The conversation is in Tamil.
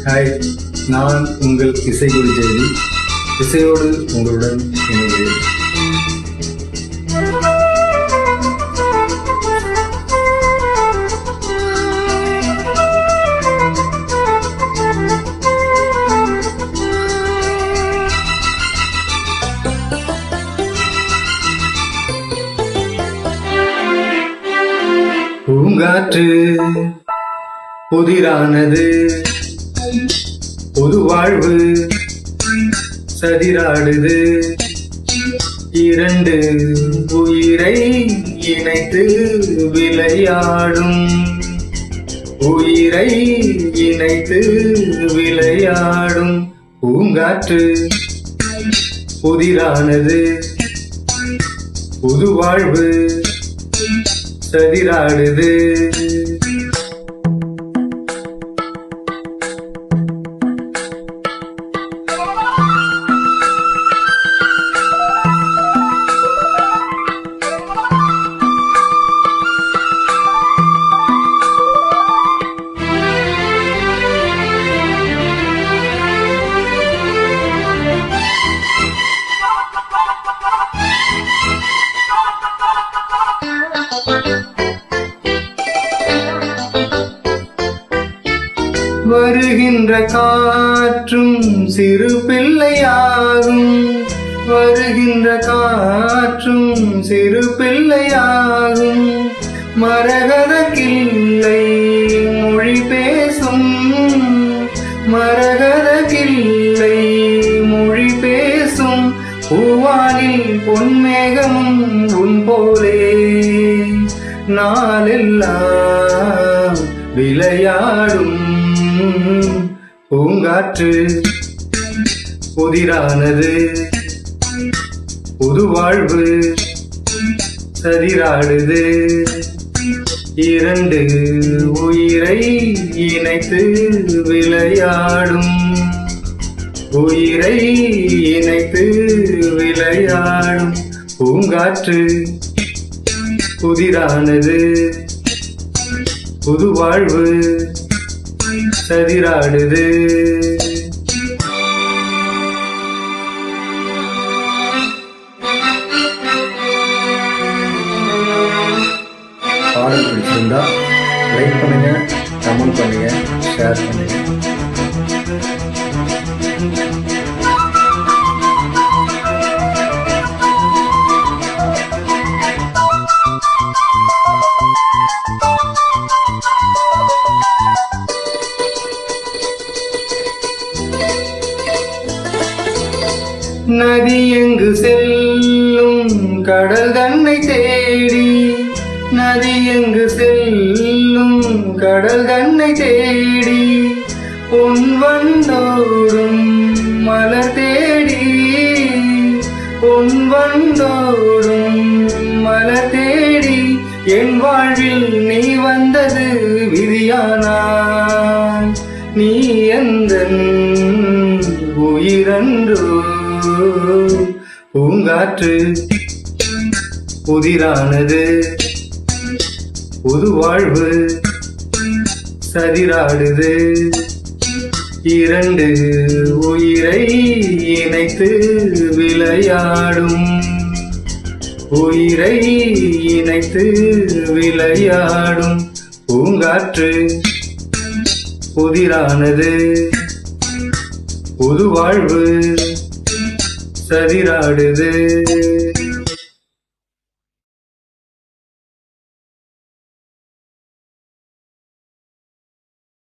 ஹாய், நான் உங்கள் இசைக்குடி செய்தி. இசையோடு உங்களுடன் இணைகிறேன். பூங்காற்று புதிரானது, புது வாழ்வு சதிராடுது. இரண்டு உயிரை இணைத்து விளையாடும், உயிரை இணைத்து விளையாடும். பூங்காற்று புதிரானது, புது வாழ்வு சதிராடுது. வருகின்ற காற்றும் சிறு பிள்ளையாகும், வருகின்ற காற்றும் சிறு பிள்ளையாகும். மரகத கிள்ளை மொழி பேசும், மரகத கிள்ளை மொழி பேசும். பூவானில் பொன்மேகமும் உன் போலே நாளெல்லாம் விளையாடும். பூங்காற்று புதிரானது, புது வாழ்வு சதிராடுது. இரண்டு உயிரை இணைத்து விளையாடும், உயிரை இணைத்து விளையாடும். பூங்காற்று புதிரானது, புது வாழ்வு சதிராடுது. பாடல் பிடிச்சிருந்தா லைக் பண்ணுங்க, கமெண்ட் பண்ணுங்க, ஷேர் பண்ணுங்க. நதி எங்கு செல்லும் கடல் தன்னை தேடி, நதி எங்கு செல்லும் கடல் தன்னை தேடி. பொன் வந்தோடும் மலர் தேடி, பொன் வந்தோடும் மலர் தேடி. என் வாழ்வில் நீ வந்தது விதியானாய், நீ எந்தன் உயிரன்றோ. பூங்காற்று புதிரானது, புது வாழ்வு சதிராடுது. இரண்டு உயிரை இணைத்து விளையாடும், உயிரை இணைத்து விளையாடும். பூங்காற்று புதிரானது, புது வாழ்வு சதிராடுது.